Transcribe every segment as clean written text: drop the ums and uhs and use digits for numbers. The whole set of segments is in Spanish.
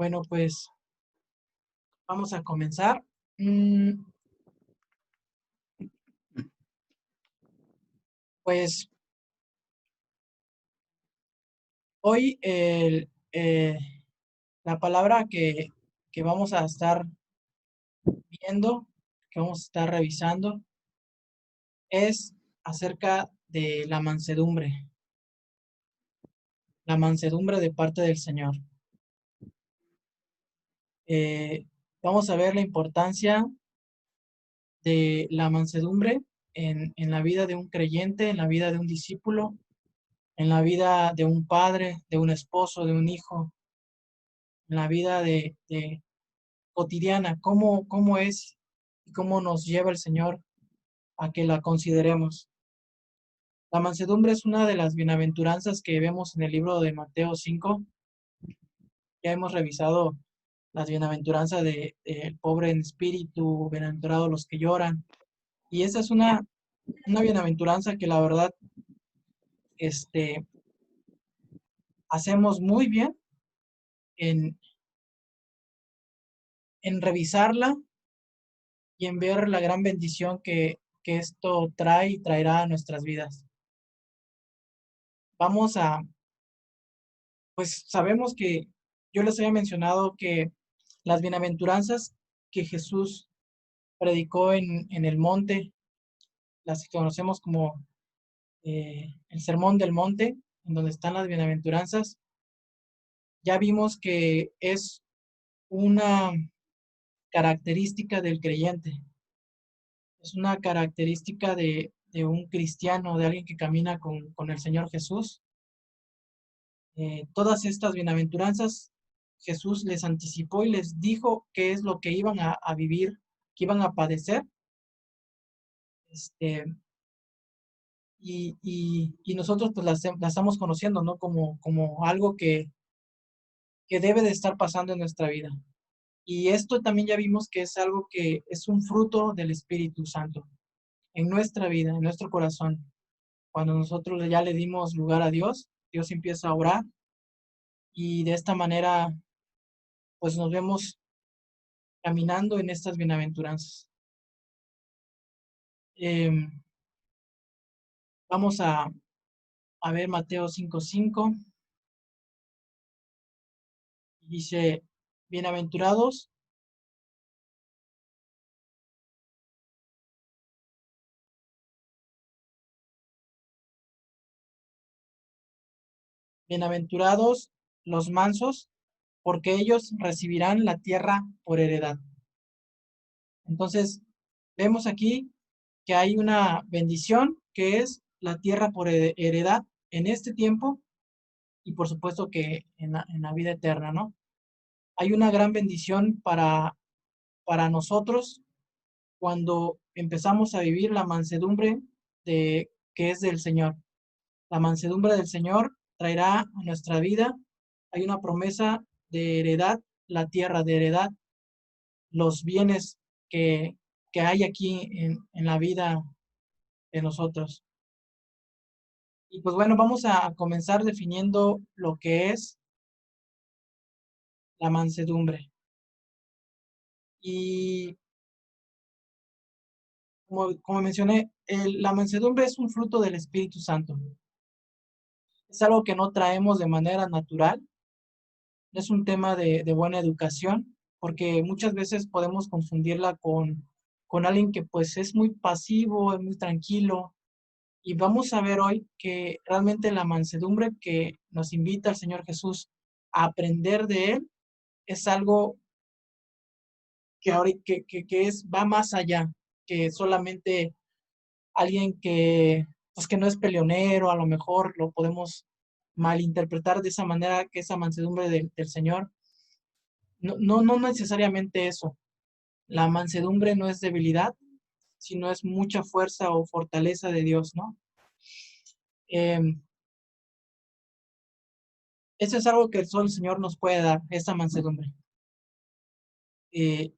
Bueno, pues vamos a comenzar. Mm, Pues hoy la palabra que vamos a estar viendo, que vamos a estar revisando, es acerca de la mansedumbre de parte del Señor. Eh, Vamos a ver la importancia de la mansedumbre en la vida de un creyente, en la vida de un discípulo, en la vida de un padre, de un esposo, de un hijo, en la vida de cotidiana, cómo es y cómo nos lleva el Señor a que la consideremos. La mansedumbre es una de las bienaventuranzas que vemos en el libro de Mateo 5. Ya hemos revisado las bienaventuranzas de el pobre en espíritu, bienaventurados los que lloran. Y esa es una bienaventuranza que la verdad este, hacemos muy bien en, en revisarla y en ver la gran bendición que esto trae y traerá a nuestras vidas. Vamos a, pues sabemos que yo les había mencionado que las bienaventuranzas que Jesús predicó en el monte, las que conocemos como el Sermón del Monte, en donde están las bienaventuranzas, ya vimos que es una característica del creyente, es una característica de un cristiano, de alguien que camina con el Señor Jesús. Todas estas bienaventuranzas, Jesús les anticipó y les dijo qué es lo que iban a vivir, que iban a padecer. Este, y nosotros pues la estamos conociendo, ¿no? Como algo que debe de estar pasando en nuestra vida. Y esto también ya vimos que es algo que es un fruto del Espíritu Santo en nuestra vida, en nuestro corazón. Cuando nosotros ya le dimos lugar a Dios, Dios empieza a orar y de esta manera pues nos vemos caminando en estas bienaventuranzas. Em, Vamos a ver Mateo 5:5. Dice, bienaventurados, bienaventurados los mansos, porque ellos recibirán la tierra por heredad. Entonces, vemos aquí que hay una bendición que es la tierra por heredad en este tiempo y por supuesto que en la vida eterna, ¿no? Hay una gran bendición para nosotros cuando empezamos a vivir la mansedumbre que es del Señor. La mansedumbre del Señor traerá a nuestra vida. Hay una promesa de heredad, la tierra de heredad, los bienes que, que hay aquí en la vida de nosotros. Y pues bueno, vamos a comenzar definiendo lo que es la mansedumbre. Y como mencioné, la mansedumbre es un fruto del Espíritu Santo. Es algo que no traemos de manera natural, es un tema de buena educación, porque muchas veces podemos confundirla con alguien que pues es muy pasivo, es muy tranquilo. Y vamos a ver hoy que realmente la mansedumbre que nos invita el Señor Jesús a aprender de Él es algo va más allá que solamente alguien pues que no es peleonero, a lo mejor lo podemos malinterpretar de esa manera, que esa mansedumbre del Señor. No necesariamente eso. La mansedumbre no es debilidad, sino es mucha fuerza o fortaleza de Dios, ¿no? Eso es algo que solo el Señor nos puede dar, esa mansedumbre. Eh,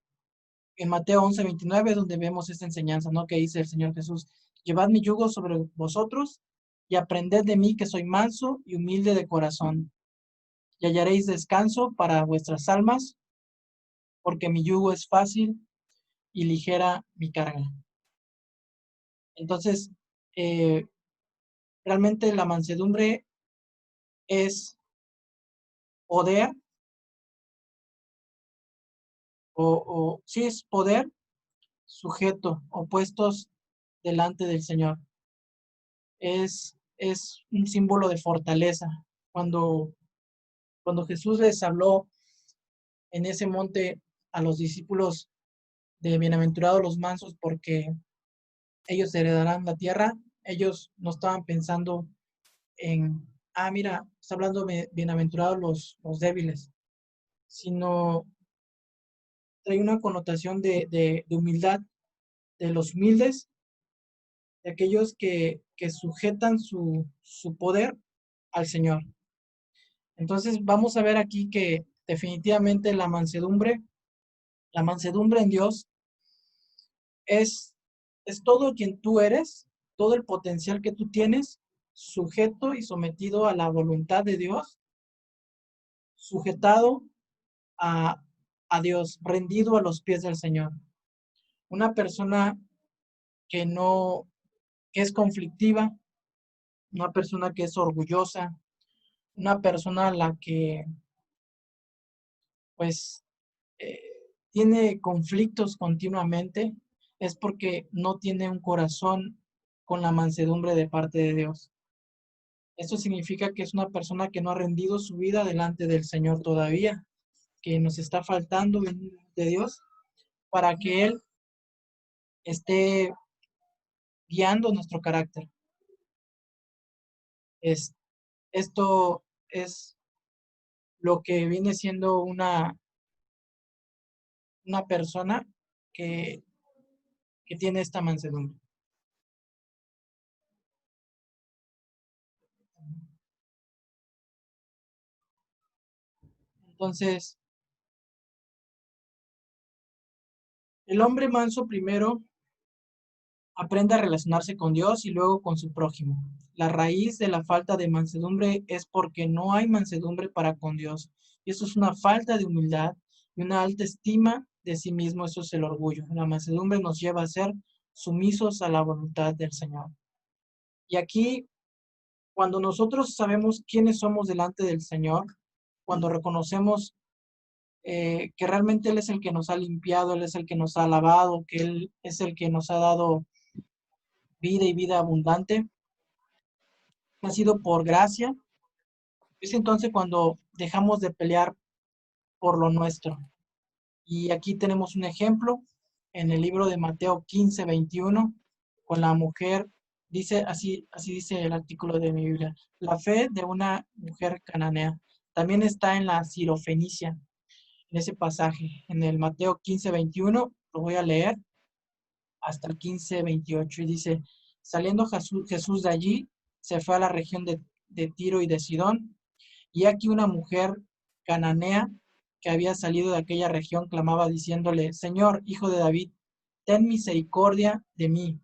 en Mateo 11:29 es donde vemos esta enseñanza, ¿no? Que dice el Señor Jesús, llevad mi yugo sobre vosotros y aprended de mí que soy manso y humilde de corazón, y hallaréis descanso para vuestras almas, porque mi yugo es fácil y ligera mi carga. Entonces, eh, realmente la mansedumbre es poder, sí es poder sujeto o puestos delante del Señor. Es un símbolo de fortaleza. Cuando Jesús les habló en ese monte a los discípulos de bienaventurados los mansos porque ellos heredarán la tierra, ellos no estaban pensando en, mira, está hablando de bienaventurados los débiles, sino trae una connotación de humildad, de los humildes, de aquellos que sujetan su poder al Señor. Entonces vamos a ver aquí que definitivamente la mansedumbre en Dios es, es todo quien tú eres, todo el potencial que tú tienes, sujeto y sometido a la voluntad de Dios, sujetado a, a Dios, rendido a los pies del Señor. Una persona que no, que es conflictiva, una persona que es orgullosa, una persona a la que pues eh, tiene conflictos continuamente, es porque no tiene un corazón con la mansedumbre de parte de Dios. Esto significa que es una persona que no ha rendido su vida delante del Señor todavía, que nos está faltando venir de Dios para que Él esté guiando nuestro carácter. Es, esto es lo que viene siendo una persona que, que tiene esta mansedumbre. Entonces, el hombre manso primero aprende a relacionarse con Dios y luego con su prójimo. La raíz de la falta de mansedumbre es porque no hay mansedumbre para con Dios. Y eso es una falta de humildad y una alta estima de sí mismo. Eso es el orgullo. La mansedumbre nos lleva a ser sumisos a la voluntad del Señor. Y aquí, cuando nosotros sabemos quiénes somos delante del Señor, cuando reconocemos que realmente Él es el que nos ha limpiado, Él es el que nos ha lavado, que Él es el que nos ha dado vida y vida abundante, ha sido por gracia. Es entonces cuando dejamos de pelear por lo nuestro. Y aquí tenemos un ejemplo en el libro de Mateo 15:21, con la mujer, dice así dice el artículo de mi Biblia, la fe de una mujer cananea. También está en la Sirofenicia, en ese pasaje, en el Mateo 15:21, lo voy a leer hasta el 15:28, y dice, saliendo Jesús de allí, se fue a la región de Tiro y de Sidón, y aquí una mujer cananea que había salido de aquella región clamaba diciéndole, Señor, hijo de David, ten misericordia de mí.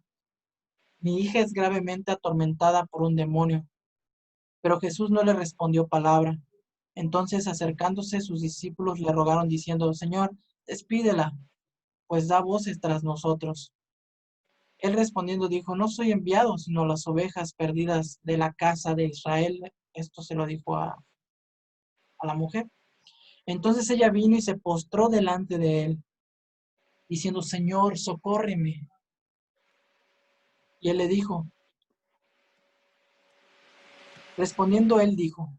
Mi hija es gravemente atormentada por un demonio. Pero Jesús no le respondió palabra. Entonces, acercándose, sus discípulos le rogaron diciendo, Señor, despídela, pues da voces tras nosotros. Él respondiendo dijo, no soy enviado, sino las ovejas perdidas de la casa de Israel. Esto se lo dijo a la mujer. Entonces ella vino y se postró delante de él, diciendo, Señor, socórreme. Y él le dijo, respondiendo él dijo,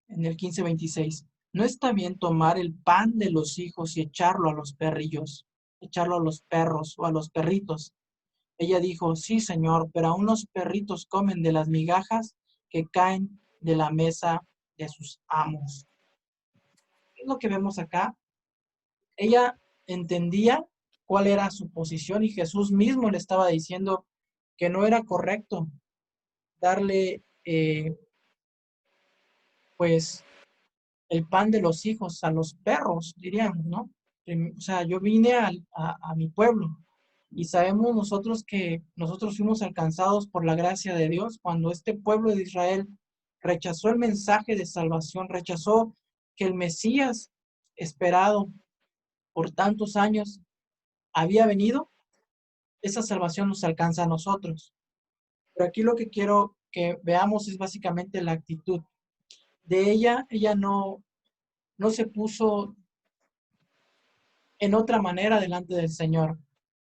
en el 15:26, no está bien tomar el pan de los hijos y echarlo a los perrillos, echarlo a los perros o a los perritos. Ella dijo, sí, Señor, pero aún los perritos comen de las migajas que caen de la mesa de sus amos. ¿Qué es lo que vemos acá? Ella entendía cuál era su posición y Jesús mismo le estaba diciendo que no era correcto darle pues el pan de los hijos a los perros, diríamos, ¿no? O sea, yo vine a mi pueblo y sabemos nosotros que nosotros fuimos alcanzados por la gracia de Dios cuando este pueblo de Israel rechazó el mensaje de salvación, rechazó que el Mesías esperado por tantos años había venido, esa salvación nos alcanza a nosotros. Pero aquí lo que quiero que veamos es básicamente la actitud de ella. Ella no se puso en otra manera delante del Señor.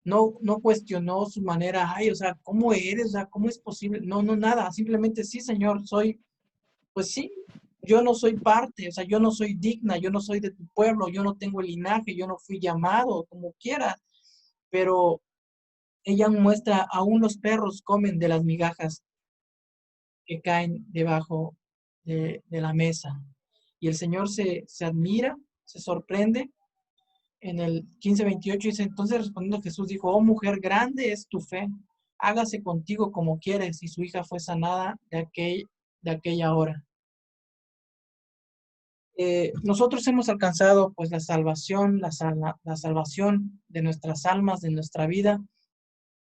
No cuestionó su manera, ay, o sea, ¿cómo eres? O sea, ¿cómo es posible? No, nada, simplemente sí, Señor, pues sí, yo no soy parte, o sea, yo no soy digna, yo no soy de tu pueblo, yo no tengo el linaje, yo no fui llamado, como quiera, pero ella muestra, aún los perros comen de las migajas que caen debajo de la mesa. Y el Señor se admira, se sorprende. En el 15:28 dice, entonces respondiendo Jesús dijo, oh mujer, grande es tu fe, hágase contigo como quieres. Y su hija fue sanada de aquella hora. Nosotros hemos alcanzado pues la salvación, la salvación de nuestras almas, de nuestra vida,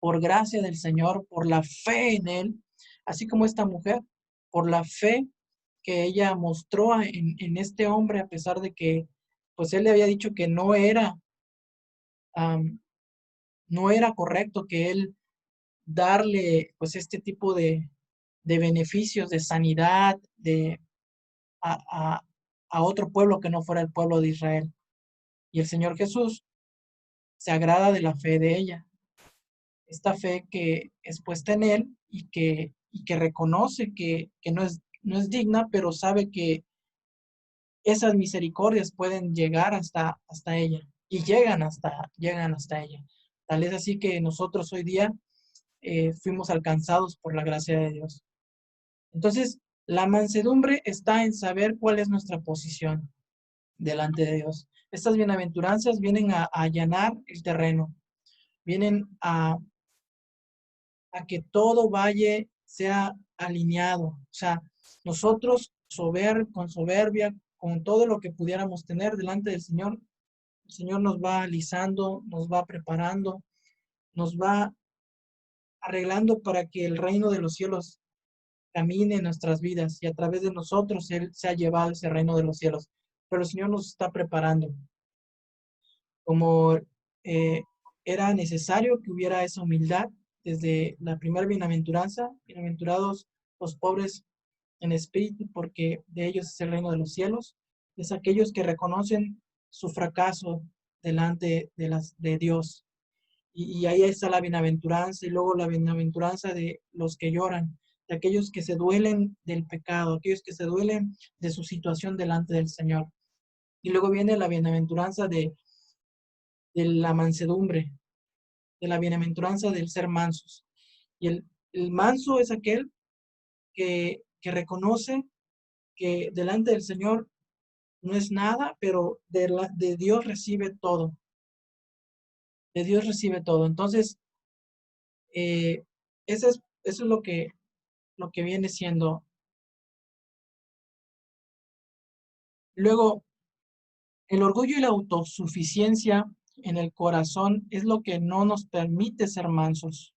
por gracia del Señor, por la fe en Él, así como esta mujer, por la fe que ella mostró en este hombre, a pesar de que pues él le había dicho que um, no era correcto que él darle pues este tipo de beneficios, de sanidad, a, a, a otro pueblo que no fuera el pueblo de Israel. Y el Señor Jesús se agrada de la fe de ella, esta fe que es puesta en Él y que reconoce que no es digna, pero sabe que esas misericordias pueden llegar hasta ella y llegan hasta ella. Tal es así que nosotros hoy día fuimos alcanzados por la gracia de Dios. Entonces, la mansedumbre está en saber cuál es nuestra posición delante de Dios. Estas bienaventuranzas vienen a allanar el terreno, vienen a que todo valle sea alineado. O sea, nosotros con soberbia, con todo lo que pudiéramos tener delante del Señor, el Señor nos va alisando, nos va preparando, nos va arreglando para que el reino de los cielos camine en nuestras vidas y a través de nosotros Él se ha llevado ese reino de los cielos. Pero el Señor nos está preparando. Como era necesario que hubiera esa humildad desde la primera bienaventuranza, bienaventurados los pobres en espíritu, porque de ellos es el reino de los cielos, es aquellos que reconocen su fracaso delante de Dios. Y ahí está la bienaventuranza, y luego la bienaventuranza de los que lloran, de aquellos que se duelen del pecado, aquellos que se duelen de su situación delante del Señor. Y luego viene la bienaventuranza de la mansedumbre, de la bienaventuranza del ser mansos. Y el manso es aquel que reconoce que delante del Señor no es nada, pero de Dios recibe todo. De Dios recibe todo. Entonces, eso es lo que viene siendo. Luego, el orgullo y la autosuficiencia en el corazón es lo que no nos permite ser mansos.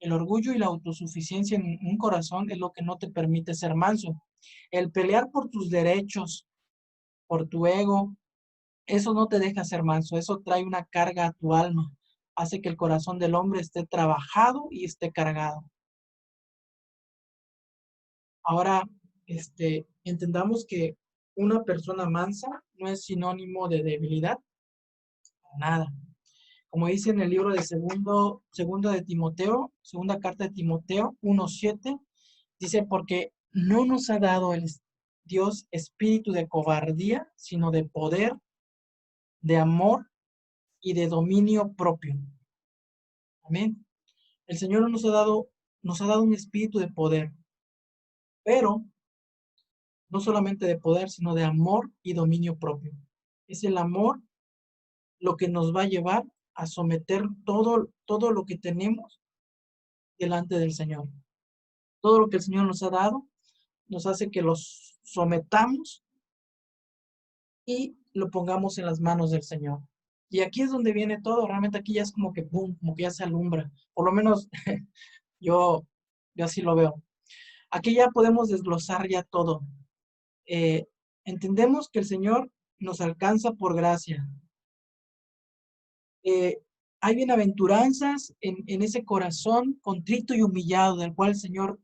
El orgullo y la autosuficiencia en un corazón es lo que no te permite ser manso. El pelear por tus derechos, por tu ego, eso no te deja ser manso, eso trae una carga a tu alma, hace que el corazón del hombre esté trabajado y esté cargado. Ahora, entendamos que una persona mansa no es sinónimo de debilidad, nada. Como dice en el libro de segundo de Timoteo, segunda carta de Timoteo 1:7, dice, porque no nos ha dado el Dios espíritu de cobardía, sino de poder, de amor y de dominio propio. Amén. El Señor nos ha dado un espíritu de poder, pero no solamente de poder, sino de amor y dominio propio. Es el amor lo que nos va a llevar a someter todo lo que tenemos delante del Señor. Todo lo que el Señor nos ha dado nos hace que los sometamos y lo pongamos en las manos del Señor. Y aquí es donde viene todo, realmente aquí ya es como que boom, como que ya se alumbra. Por lo menos yo, yo así lo veo. Aquí ya podemos desglosar ya todo. Eh, entendemos que el Señor nos alcanza por gracia. Hay bienaventuranzas en ese corazón contrito y humillado, del cual el Señor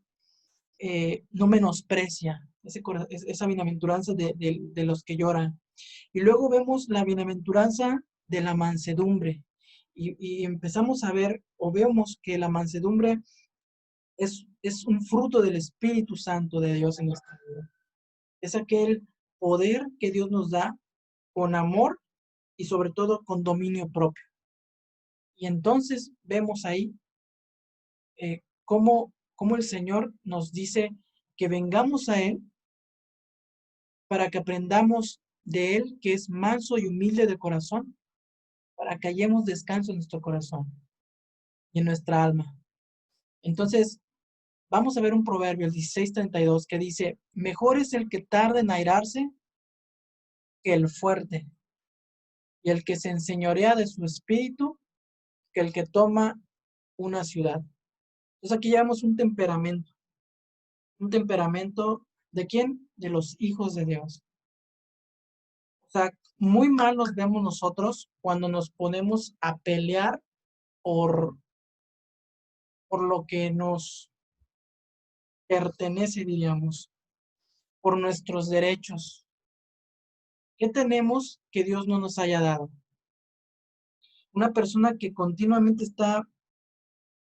no menosprecia, esa bienaventuranza de los que lloran. Y luego vemos la bienaventuranza de la mansedumbre. Y empezamos a ver o vemos que la mansedumbre es un fruto del Espíritu Santo de Dios en nuestra vida. Es aquel poder que Dios nos da con amor y sobre todo con dominio propio. Y entonces vemos ahí cómo el Señor nos dice que vengamos a Él para que aprendamos de Él, que es manso y humilde de corazón, para que hallemos descanso en nuestro corazón y en nuestra alma. Entonces, vamos a ver un proverbio, el 16:32, que dice, mejor es el que tarda en airarse que el fuerte, y el que se enseñorea de su espíritu que el que toma una ciudad. Entonces aquí llevamos un temperamento ¿de quién? De los hijos de Dios. O sea, muy mal nos vemos nosotros cuando nos ponemos a pelear por, por lo que nos pertenece, diríamos, por nuestros derechos. ¿Qué tenemos que Dios no nos haya dado? Una persona que continuamente está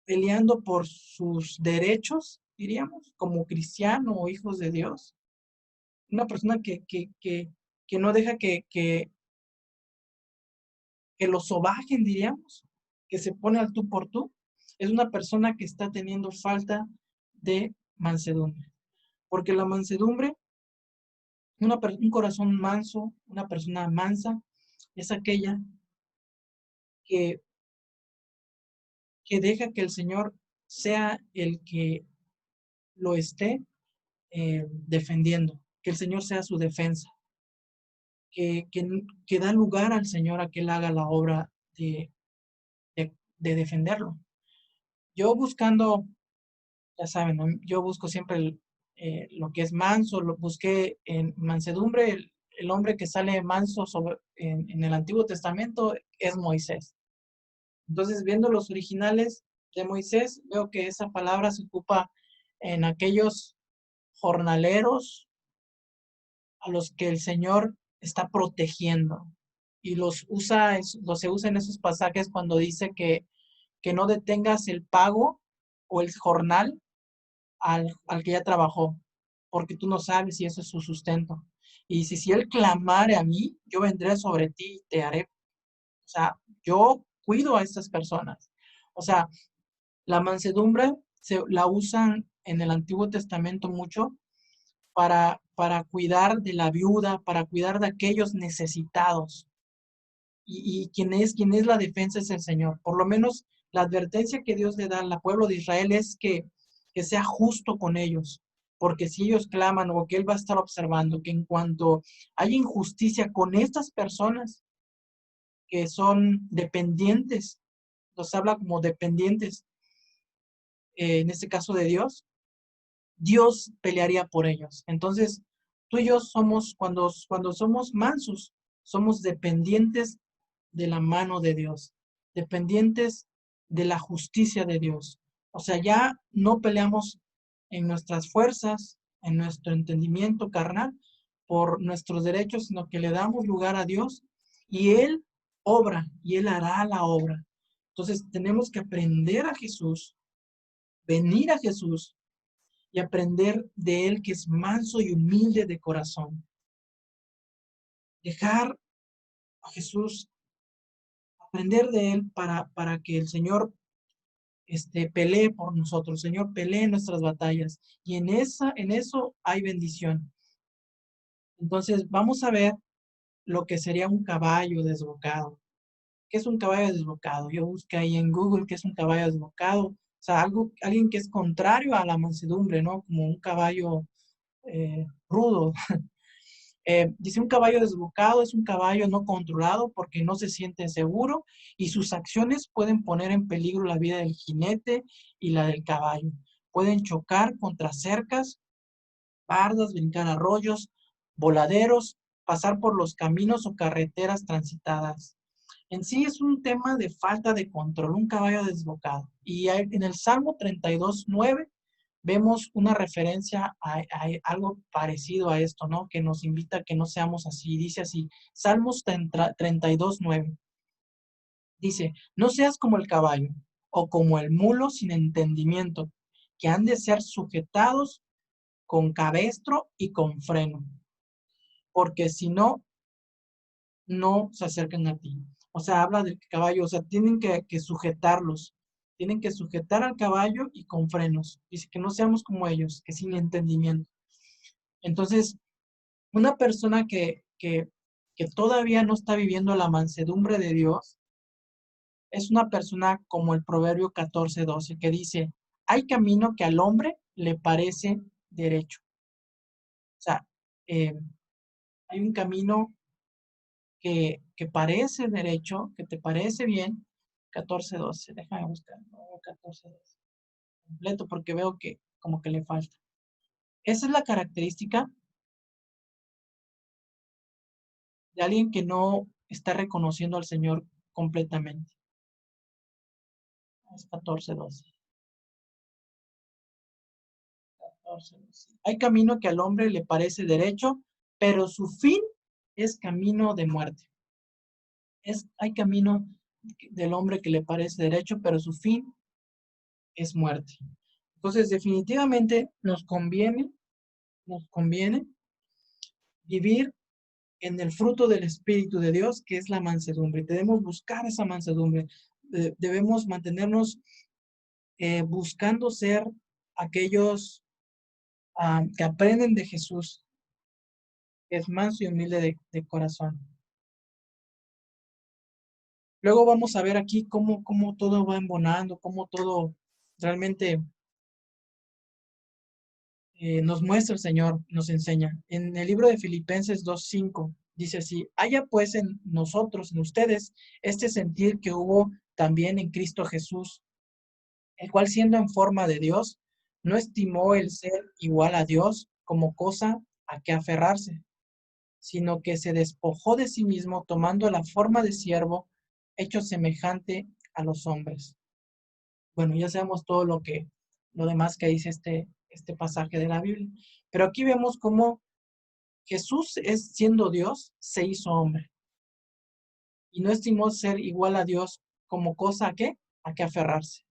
peleando por sus derechos, diríamos, como cristiano o hijos de Dios. Una persona que no deja que lo sobajen, diríamos, que se pone al tú por tú, es una persona que está teniendo falta de mansedumbre. Porque la mansedumbre, un corazón manso, una persona mansa, es aquella que, que deja que el Señor sea el que lo esté defendiendo, que el Señor sea su defensa, que, que, que da lugar al Señor a que Él haga la obra de defenderlo. Yo buscando, ya saben, ¿no? Yo busco siempre lo que es manso, lo busqué en mansedumbre, el hombre que sale manso en el Antiguo Testamento es Moisés. Entonces, viendo los originales de Moisés, veo que esa palabra se ocupa en aquellos jornaleros a los que el Señor está protegiendo. Y se usa en esos pasajes cuando dice que no detengas el pago o el jornal al que ya trabajó, porque tú no sabes si eso es su sustento. Y si él clamare a mí, yo vendré sobre ti y te haré. O sea, yo cuido a estas personas. O sea, la mansedumbre la usan en el Antiguo Testamento mucho para cuidar de la viuda, para cuidar de aquellos necesitados. Y quien es la defensa es el Señor. Por lo menos la advertencia que Dios le da al pueblo de Israel es que sea justo con ellos, porque si ellos claman o que Él va a estar observando que en cuanto hay injusticia con estas personas que son dependientes, los habla como dependientes, en este caso de Dios, Dios pelearía por ellos. Entonces, tú y yo somos, cuando somos mansos, somos dependientes de la mano de Dios, dependientes de la justicia de Dios. O sea, ya no peleamos en nuestras fuerzas, en nuestro entendimiento carnal, por nuestros derechos, sino que le damos lugar a Dios y Él obra y Él hará la obra. Entonces, tenemos que aprender a Jesús, venir a Jesús y aprender de Él que es manso y humilde de corazón. Dejar a Jesús, aprender de Él para que el Señor pelee por nosotros, el Señor pelee nuestras batallas. Y en eso hay bendición. Entonces, vamos a ver lo que sería un caballo desbocado. ¿Qué es un caballo desbocado? Yo busqué ahí en Google qué es un caballo desbocado. O sea, alguien que es contrario a la mansedumbre, ¿no? Como un caballo rudo. Dice un caballo desbocado es un caballo no controlado porque no se siente seguro y sus acciones pueden poner en peligro la vida del jinete y la del caballo. Pueden chocar contra cercas, bardas, brincar arroyos, voladeros, pasar por los caminos o carreteras transitadas. En sí es un tema de falta de control, un caballo desbocado. Y en el Salmo 32:9 vemos una referencia a algo parecido a esto, ¿no? Que nos invita a que no seamos así. Dice así, Salmos 32:9. Dice, no seas como el caballo o como el mulo sin entendimiento, que han de ser sujetados con cabestro y con freno, porque si no, no se acercan a ti. O sea, habla del caballo, o sea, tienen que sujetarlos, tienen que sujetar al caballo y con frenos. Dice que no seamos como ellos, que sin entendimiento. Entonces, una persona que todavía no está viviendo la mansedumbre de Dios, es una persona como el Proverbio 14:12, que dice, hay camino que al hombre le parece derecho. O sea, eh, hay un camino que parece derecho, que te parece bien. 14:12, déjame buscar, no, 14:12, completo, porque veo que como que le falta. Esa es la característica de alguien que no está reconociendo al Señor completamente. Es 14:12. 14:12. Hay camino que al hombre le parece derecho, pero su fin es camino de muerte. Hay camino del hombre que le parece derecho, pero su fin es muerte. Entonces, definitivamente nos conviene vivir en el fruto del Espíritu de Dios, que es la mansedumbre. Debemos buscar esa mansedumbre. Debemos mantenernos buscando ser aquellos que aprenden de Jesús, que es manso y humilde de corazón. Luego vamos a ver aquí cómo todo va embonando, cómo todo realmente nos muestra el Señor, nos enseña. En el libro de Filipenses 2:5 dice así, haya pues en nosotros, en ustedes, este sentir que hubo también en Cristo Jesús, el cual siendo en forma de Dios, no estimó el ser igual a Dios como cosa a que aferrarse, sino que se despojó de sí mismo tomando la forma de siervo, hecho semejante a los hombres. Bueno, ya sabemos todo lo demás que dice este pasaje de la Biblia. Pero aquí vemos cómo Jesús, siendo Dios, se hizo hombre. Y no estimó ser igual a Dios como cosa a que aferrarse,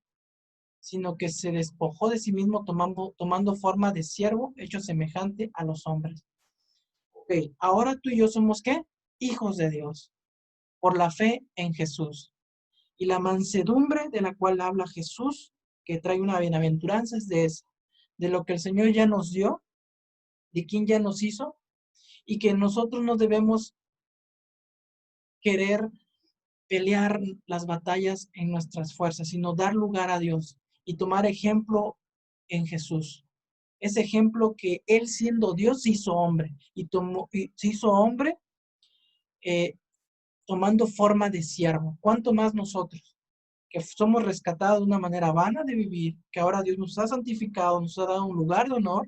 sino que se despojó de sí mismo tomando forma de siervo, hecho semejante a los hombres. Ok, ahora tú y yo somos ¿qué? Hijos de Dios, por la fe en Jesús. Y la mansedumbre de la cual habla Jesús, que trae una bienaventuranza, es de lo que el Señor ya nos dio, de quien ya nos hizo, y que nosotros no debemos querer pelear las batallas en nuestras fuerzas, sino dar lugar a Dios y tomar ejemplo en Jesús. Ese ejemplo que Él siendo Dios se hizo hombre y se hizo hombre eh, tomando forma de siervo. ¿Cuánto más nosotros, que somos rescatados de una manera vana de vivir, que ahora Dios nos ha santificado, nos ha dado un lugar de honor,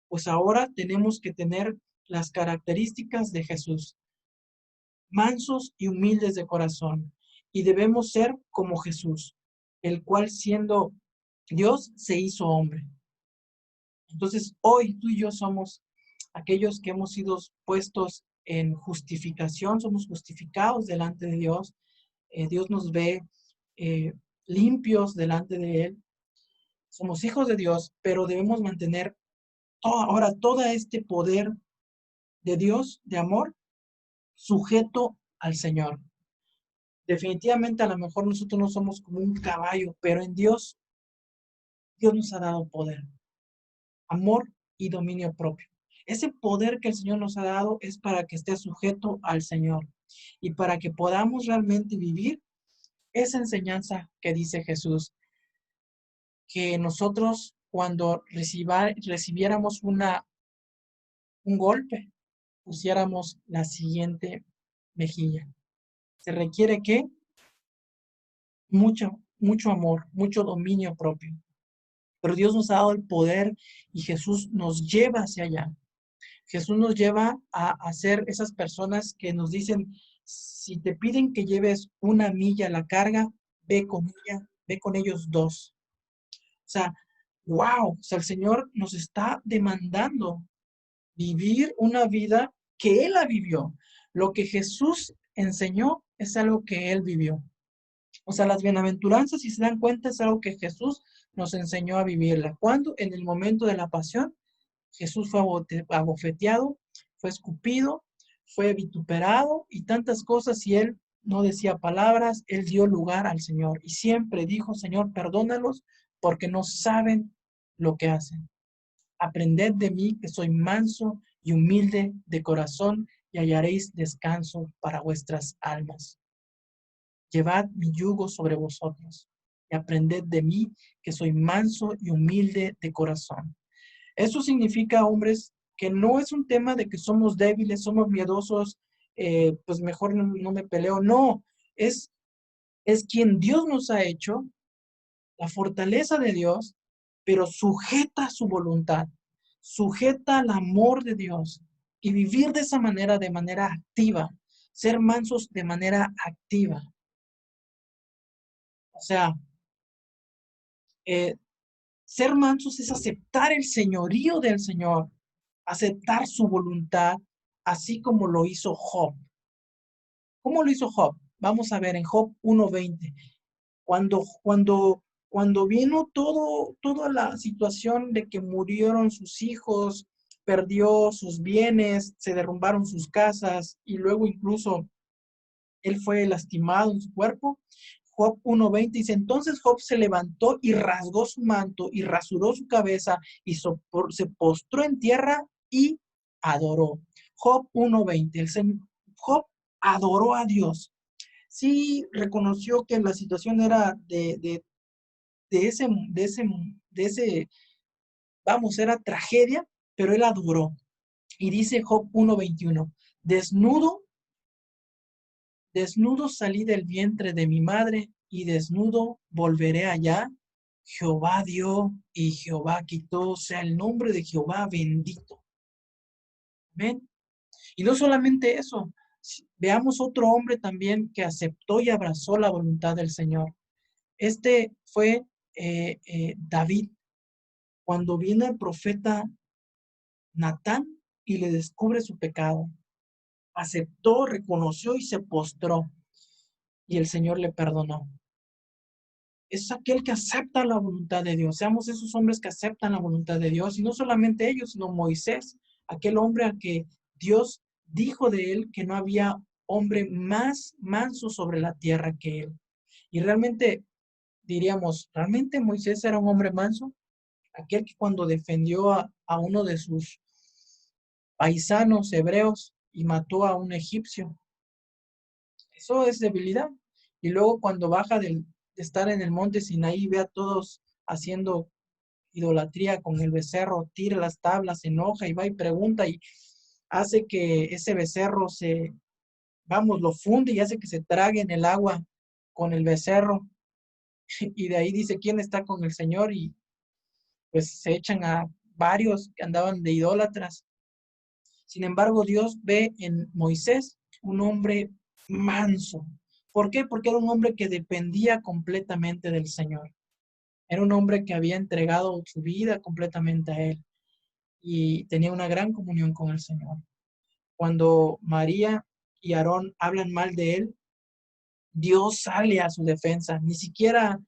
pues ahora tenemos que tener las características de Jesús, mansos y humildes de corazón, y debemos ser como Jesús, el cual siendo Dios se hizo hombre. Entonces, hoy tú y yo somos aquellos que hemos sido puestos en justificación, somos justificados delante de Dios. Dios nos ve limpios delante de Él. Somos hijos de Dios, pero debemos mantener ahora todo este poder de Dios, de amor, sujeto al Señor. Definitivamente a lo mejor nosotros no somos como un caballo, pero en Dios, Dios nos ha dado poder, amor y dominio propio. Ese poder que el Señor nos ha dado es para que esté sujeto al Señor y para que podamos realmente vivir esa enseñanza que dice Jesús, que nosotros cuando recibiéramos un golpe, pusiéramos la siguiente mejilla. Se requiere que mucho amor, mucho dominio propio. Pero Dios nos ha dado el poder y Jesús nos lleva hacia allá. Jesús nos lleva a ser esas personas que nos dicen, si te piden que lleves 1 milla la carga, ve con ella, ve con ellos 2. O sea, wow, o sea, el Señor nos está demandando vivir una vida que Él la vivió. Lo que Jesús enseñó es algo que Él vivió. O sea, las bienaventuranzas, si se dan cuenta, es algo que Jesús nos enseñó a vivirla. Cuando en el momento de la pasión, Jesús fue abofeteado, fue escupido, fue vituperado y tantas cosas, y Él no decía palabras, Él dio lugar al Señor y siempre dijo, Señor, perdónalos porque no saben lo que hacen. Aprended de mí que soy manso y humilde de corazón y hallaréis descanso para vuestras almas. Llevad mi yugo sobre vosotros y aprended de mí que soy manso y humilde de corazón. Eso significa, hombres, que no es un tema de que somos débiles, somos miedosos, pues mejor no me peleo. No, es quien Dios nos ha hecho, la fortaleza de Dios, pero sujeta su voluntad, sujeta al amor de Dios y vivir de manera activa, ser mansos de manera activa. O sea, eh, ser mansos es aceptar el señorío del Señor, aceptar su voluntad, así como lo hizo Job. ¿Cómo lo hizo Job? Vamos a ver en Job 1:20. Cuando vino toda la situación de que murieron sus hijos, perdió sus bienes, se derrumbaron sus casas y luego incluso él fue lastimado en su cuerpo. Job 1:20 dice, entonces Job se levantó y rasgó su manto y rasuró su cabeza y se postró en tierra y adoró. Job 1:20. Job adoró a Dios. Sí reconoció que la situación era de ese, vamos, era tragedia, pero él adoró. Y dice Job 1:21, desnudo salí del vientre de mi madre y desnudo volveré allá. Jehová dio y Jehová quitó, sea el nombre de Jehová bendito. Amén. Y no solamente eso, veamos otro hombre también que aceptó y abrazó la voluntad del Señor. Este fue David, cuando viene el profeta Natán y le descubre su pecado. Aceptó, reconoció y se postró, y el Señor le perdonó. Es aquel que acepta la voluntad de Dios. Seamos esos hombres que aceptan la voluntad de Dios, y no solamente ellos, sino Moisés, aquel hombre al que Dios dijo de él que no había hombre más manso sobre la tierra que él. Y realmente diríamos, ¿realmente Moisés era un hombre manso? Aquel que cuando defendió a uno de sus paisanos hebreos y mató a un egipcio. Eso es debilidad. Y luego cuando baja de estar en el monte Sinaí, ve a todos haciendo idolatría con el becerro, tira las tablas, se enoja y va y pregunta y hace que ese becerro lo funde y hace que se trague en el agua con el becerro. Y de ahí dice quién está con el Señor y pues se echan a varios que andaban de idólatras. Sin embargo, Dios ve en Moisés un hombre manso. ¿Por qué? Porque era un hombre que dependía completamente del Señor. Era un hombre que había entregado su vida completamente a Él y tenía una gran comunión con el Señor. Cuando María y Aarón hablan mal de él, Dios sale a su defensa. Ni siquiera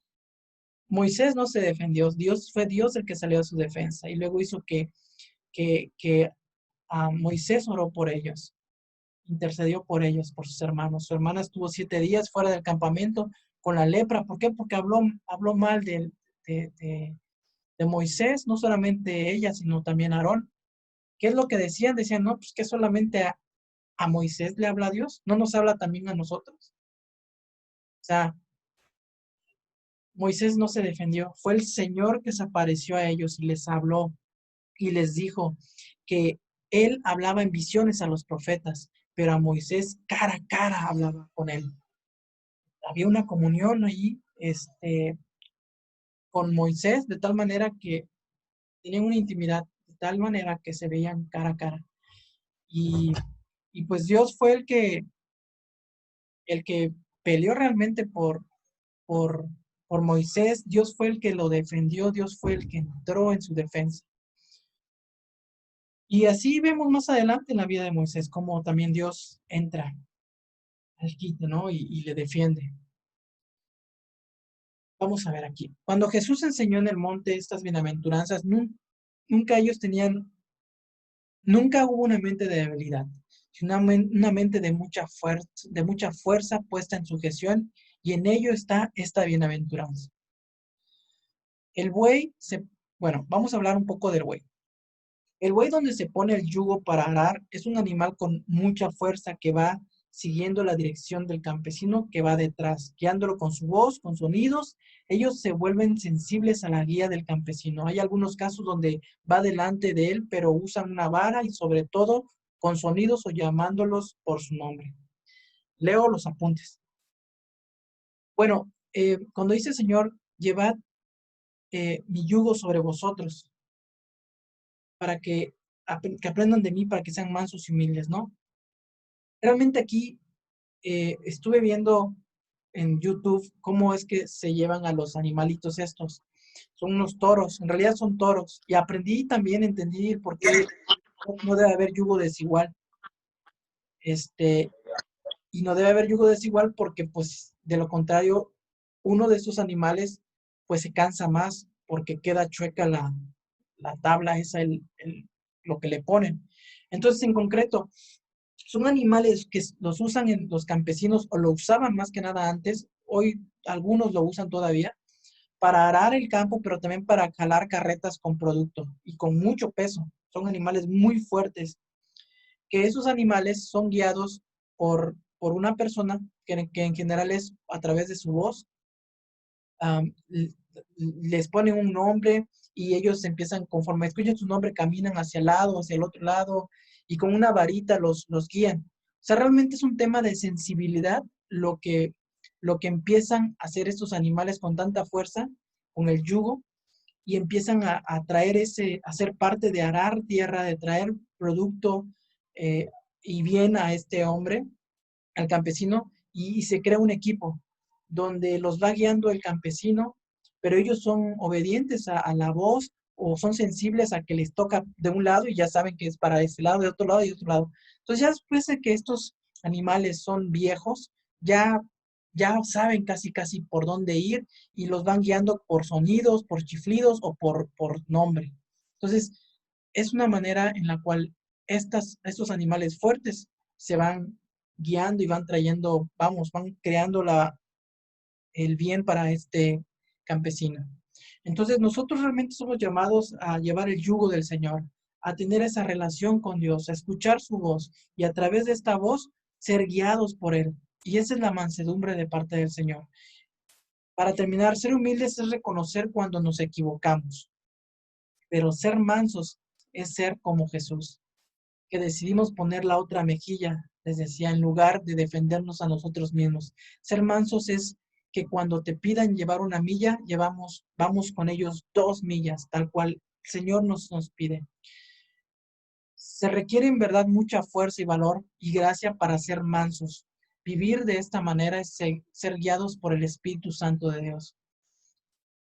Moisés no se defendió. Fue Dios el que salió a su defensa y luego hizo que Moisés oró por ellos, intercedió por ellos, por sus hermanos. Su hermana estuvo 7 días fuera del campamento con la lepra. ¿Por qué? Porque habló mal de Moisés, no solamente ella, sino también Aarón. ¿Qué es lo que decían? Decían, no, pues que solamente a Moisés le habla Dios, no nos habla también a nosotros. O sea, Moisés no se defendió, fue el Señor que se apareció a ellos y les habló y les dijo que él hablaba en visiones a los profetas, pero a Moisés cara a cara hablaba con él. Había una comunión ahí, con Moisés, de tal manera que tenían una intimidad, de tal manera que se veían cara a cara. Y, y pues Dios fue el que peleó realmente por, por Moisés, Dios fue el que lo defendió, Dios fue el que entró en su defensa. Y así vemos más adelante en la vida de Moisés, cómo también Dios entra al quite, ¿no? Y le defiende. Vamos a ver aquí. Cuando Jesús enseñó en el monte estas bienaventuranzas, nunca ellos tenían, nunca hubo una mente de debilidad, sino una mente de mucha fuerza puesta en sujeción, y en ello está esta bienaventuranza. El buey bueno, vamos a hablar un poco del buey. El buey donde se pone el yugo para arar es un animal con mucha fuerza que va siguiendo la dirección del campesino que va detrás, guiándolo con su voz, con sonidos. Ellos se vuelven sensibles a la guía del campesino. Hay algunos casos donde va delante de él, pero usan una vara y sobre todo con sonidos o llamándolos por su nombre. Leo los apuntes. Bueno, cuando dice el Señor, llevad mi yugo sobre vosotros para que aprendan de mí, para que sean mansos y humildes, ¿no? Realmente aquí estuve viendo en YouTube cómo es que se llevan a los animalitos estos. Son unos toros, en realidad son toros. Y aprendí también, entendí por qué no debe haber yugo desigual. Este, y no debe haber yugo desigual porque, pues, de lo contrario, uno de estos animales, pues, se cansa más porque queda chueca la tabla esa, lo que le ponen. Entonces, en concreto, son animales que los usan en los campesinos o lo usaban más que nada antes. Hoy algunos lo usan todavía para arar el campo, pero también para jalar carretas con producto y con mucho peso. Son animales muy fuertes, que esos animales son guiados por una persona que en general es a través de su voz. um, Les ponen un nombre y ellos empiezan, conforme escuchan su nombre, caminan hacia el lado, hacia el otro lado, y con una varita los guían. O sea, realmente es un tema de sensibilidad lo que empiezan a hacer estos animales con tanta fuerza, con el yugo, y empiezan a traer a ser parte de arar tierra, de traer producto eh, y bien a este hombre, al campesino, y se crea un equipo donde los va guiando el campesino, pero ellos son obedientes a la voz o son sensibles a que les toca de un lado y ya saben que es para ese lado, de otro lado y de otro lado. Entonces ya después de que estos animales son viejos, ya saben casi por dónde ir y los van guiando por sonidos, por chiflidos o por nombre. Entonces, es una manera en la cual estos animales fuertes se van guiando y van trayendo, van creando el bien para este campesino. Entonces nosotros realmente somos llamados a llevar el yugo del Señor, a tener esa relación con Dios, a escuchar su voz y a través de esta voz ser guiados por Él. Y esa es la mansedumbre de parte del Señor. Para terminar, ser humildes es reconocer cuando nos equivocamos, pero ser mansos es ser como Jesús, que decidimos poner la otra mejilla, les decía, en lugar de defendernos a nosotros mismos. Ser mansos es que cuando te pidan llevar una milla, vamos con ellos 2 millas, tal cual el Señor nos pide. Se requiere en verdad mucha fuerza y valor y gracia para ser mansos. Vivir de esta manera es ser guiados por el Espíritu Santo de Dios.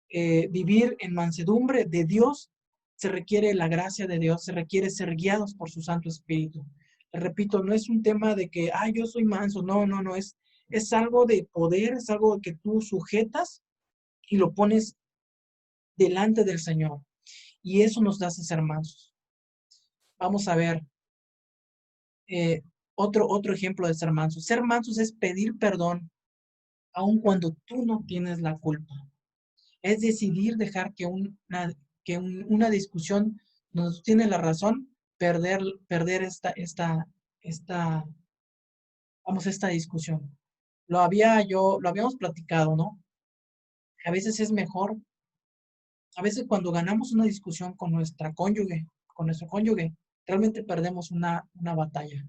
Vivir en mansedumbre de Dios, se requiere la gracia de Dios, se requiere ser guiados por su Santo Espíritu. Le repito, no es un tema de que, yo soy manso, no, es algo de poder, es algo que tú sujetas y lo pones delante del Señor. Y eso nos hace ser mansos. Vamos a ver eh, otro ejemplo de ser mansos. Ser mansos es pedir perdón aun cuando tú no tienes la culpa. Es decidir dejar una discusión donde tú tienes la razón, perder esta, esta discusión. Lo habíamos platicado, ¿no? A veces es mejor, a veces cuando ganamos una discusión con nuestro cónyuge, realmente perdemos una batalla,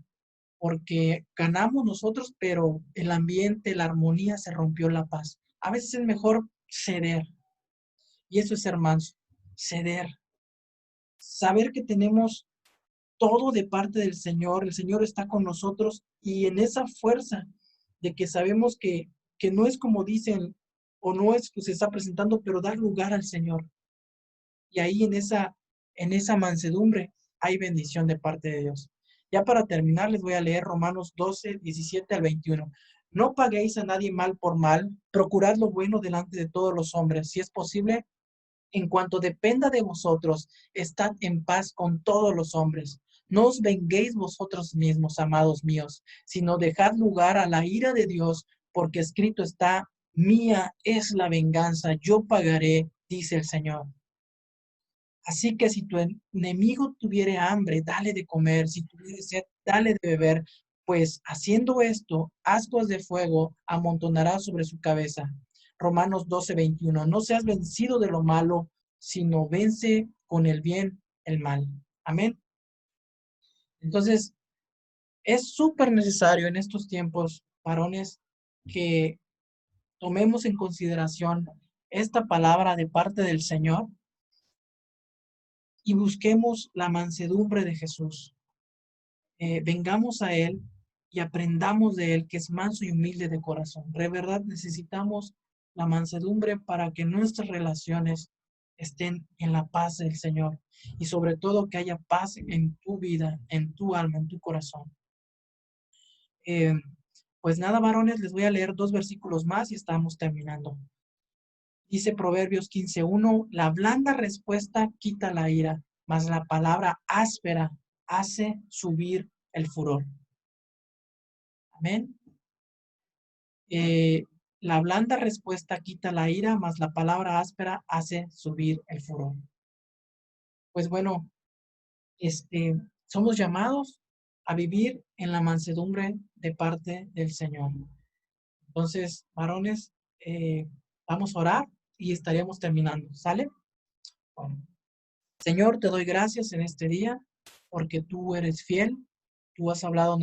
porque ganamos nosotros, pero el ambiente, la armonía se rompió, la paz. A veces es mejor ceder, y eso es ser manso, ceder. Saber que tenemos todo de parte del Señor. El Señor está con nosotros y en esa fuerza de que sabemos que no es como dicen o no es que se está presentando, pero dar lugar al Señor. Y ahí en esa mansedumbre hay bendición de parte de Dios. Ya para terminar, les voy a leer Romanos 12, 17 al 21. No paguéis a nadie mal por mal, procurad lo bueno delante de todos los hombres. Si es posible, en cuanto dependa de vosotros, estad en paz con todos los hombres. No os venguéis vosotros mismos, amados míos, sino dejad lugar a la ira de Dios, porque escrito está, mía es la venganza, yo pagaré, dice el Señor. Así que si tu enemigo tuviere hambre, dale de comer, si tuviere sed, dale de beber, pues haciendo esto, ascuas de fuego amontonará sobre su cabeza. Romanos 12:21. No seas vencido de lo malo, sino vence con el bien el mal. Amén. Entonces, es súper necesario en estos tiempos, varones, que tomemos en consideración esta palabra de parte del Señor y busquemos la mansedumbre de Jesús. Vengamos a Él y aprendamos de Él, que es manso y humilde de corazón. De verdad necesitamos la mansedumbre para que nuestras relaciones estén en la paz del Señor y sobre todo que haya paz en tu vida, en tu alma, en tu corazón. Eh, pues nada, varones, les voy a leer 2 versículos más y estamos terminando. Dice Proverbios 15:1, la blanda respuesta quita la ira, mas la palabra áspera hace subir el furor. Amén. La blanda respuesta quita la ira, mas la palabra áspera hace subir el furor. Pues bueno, somos llamados a vivir en la mansedumbre de parte del Señor. Entonces, varones, vamos a orar y estaremos terminando. ¿Sale? Bueno, Señor, te doy gracias en este día porque tú eres fiel, tú has hablado